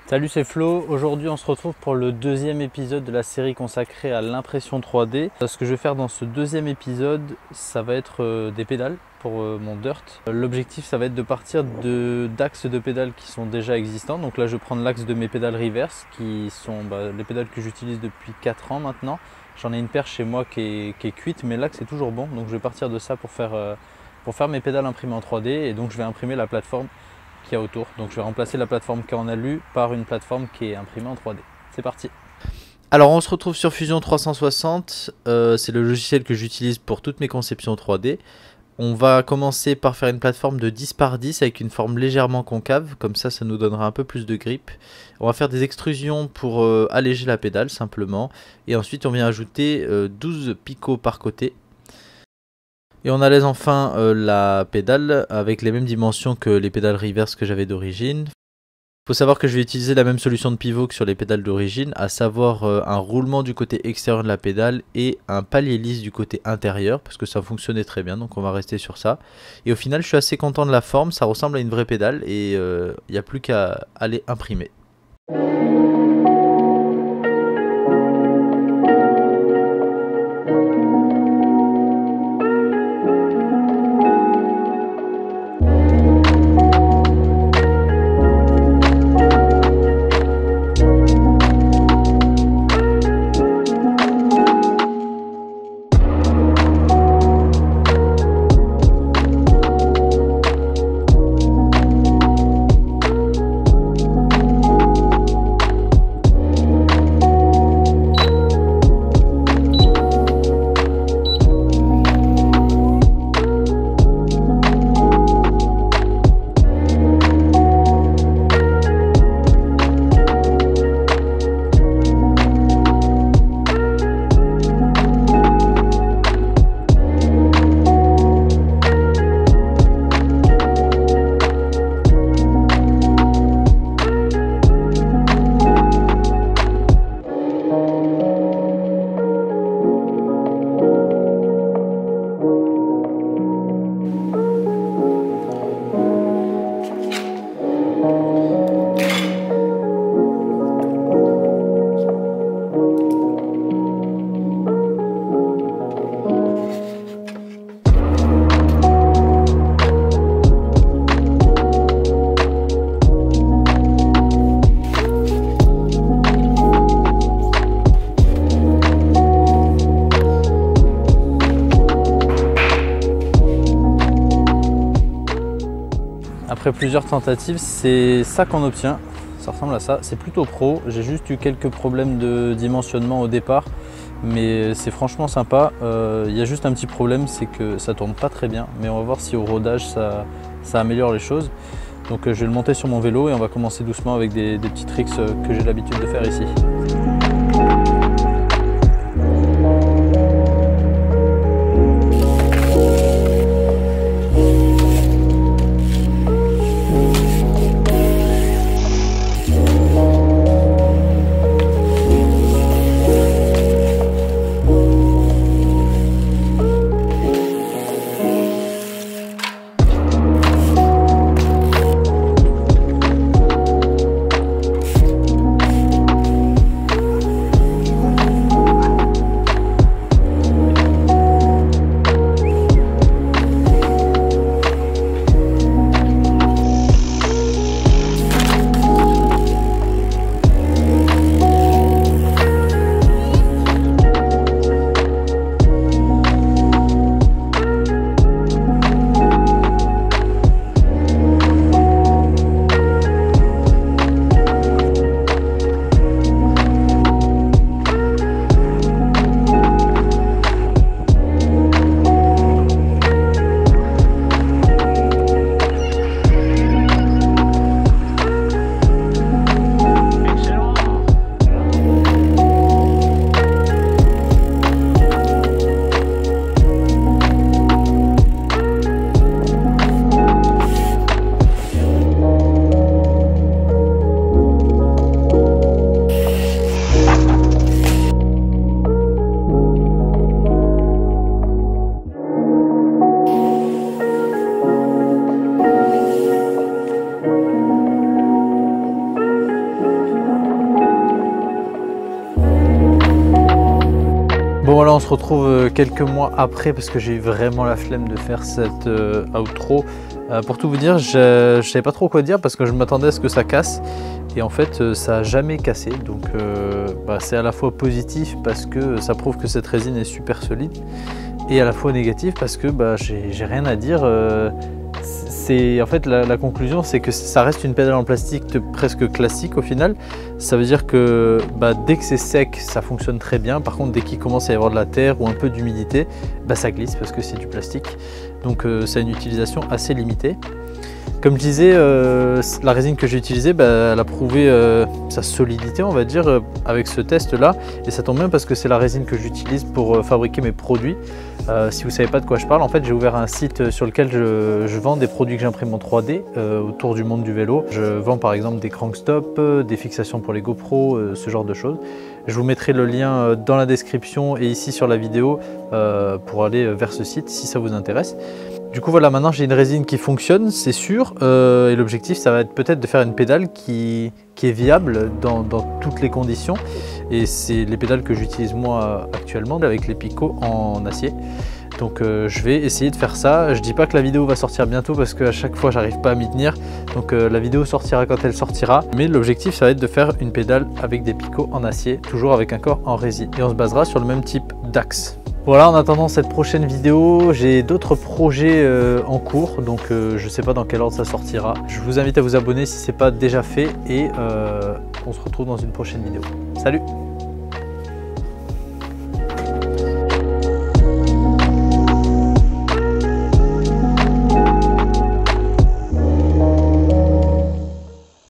Salut, c'est Flo. Aujourd'hui, on se retrouve pour le deuxième épisode de la série consacrée à l'impression 3D. Ce que je vais faire dans ce deuxième épisode, ça va être des pédales pour mon dirt. L'objectif, ça va être de partir d'axes de pédales qui sont déjà existants. Donc là, je vais prendre l'axe de mes pédales reverse, qui sont les pédales que j'utilise depuis 4 ans maintenant. J'en ai une paire chez moi qui est cuite, mais l'axe est toujours bon. Donc je vais partir de ça pour faire mes pédales imprimées en 3D. Et donc je vais imprimer la plateforme qu'il y a autour. Donc je vais remplacer la plateforme qui est en alu par une plateforme qui est imprimée en 3D. C'est parti. Alors on se retrouve sur Fusion 360, c'est le logiciel que j'utilise pour toutes mes conceptions 3D. On va commencer par faire une plateforme de 10 par 10 avec une forme légèrement concave, comme ça nous donnera un peu plus de grip. On va faire des extrusions pour alléger la pédale simplement, et ensuite on vient ajouter 12 picots par côté. Et on allège enfin la pédale avec les mêmes dimensions que les pédales reverse que j'avais d'origine. Il faut savoir que je vais utiliser la même solution de pivot que sur les pédales d'origine, à savoir un roulement du côté extérieur de la pédale et un palier lisse du côté intérieur, parce que ça fonctionnait très bien, donc on va rester sur ça. Et au final, je suis assez content de la forme, ça ressemble à une vraie pédale et il n'y a plus qu'à aller imprimer. Après plusieurs tentatives, c'est ça qu'on obtient. Ça ressemble à ça. C'est plutôt pro. J'ai juste eu quelques problèmes de dimensionnement au départ, mais c'est franchement sympa. Il y a juste un petit problème, c'est que ça tourne pas très bien. Mais on va voir si au rodage ça améliore les choses. Donc je vais le monter sur mon vélo et on va commencer doucement avec des petits tricks que j'ai l'habitude de faire ici. Bon voilà, on se retrouve quelques mois après parce que j'ai eu vraiment la flemme de faire cette outro. Pour tout vous dire, je savais pas trop quoi dire parce que je m'attendais à ce que ça casse. Et en fait, ça n'a jamais cassé. Donc c'est à la fois positif parce que ça prouve que cette résine est super solide. Et à la fois négatif parce que j'ai rien à dire. En fait, la conclusion, c'est que ça reste une pédale en plastique presque classique au final. Ça veut dire que dès que c'est sec, ça fonctionne très bien. Par contre, dès qu'il commence à y avoir de la terre ou un peu d'humidité, ça glisse parce que c'est du plastique. Donc ça a une utilisation assez limitée. Comme je disais, la résine que j'ai utilisée, elle a prouvé sa solidité, on va dire, avec ce test-là. Et ça tombe bien parce que c'est la résine que j'utilise pour fabriquer mes produits. Si vous ne savez pas de quoi je parle, en fait, j'ai ouvert un site sur lequel je vends des produits que j'imprime en 3D autour du monde du vélo. Je vends par exemple des crankstops, des fixations pour les GoPro, ce genre de choses. Je vous mettrai le lien dans la description et ici sur la vidéo pour aller vers ce site si ça vous intéresse. Du coup voilà, maintenant j'ai une résine qui fonctionne, c'est sûr, et l'objectif ça va être peut-être de faire une pédale qui est viable dans toutes les conditions, et c'est les pédales que j'utilise moi actuellement avec les picots en acier. Donc je vais essayer de faire ça. Je dis pas que la vidéo va sortir bientôt parce qu'à chaque fois j'arrive pas à m'y tenir, donc la vidéo sortira quand elle sortira, mais l'objectif ça va être de faire une pédale avec des picots en acier, toujours avec un corps en résine, et on se basera sur le même type d'axe. Voilà, en attendant cette prochaine vidéo, j'ai d'autres projets en cours, donc je ne sais pas dans quel ordre ça sortira. Je vous invite à vous abonner si ce n'est pas déjà fait, et on se retrouve dans une prochaine vidéo. Salut!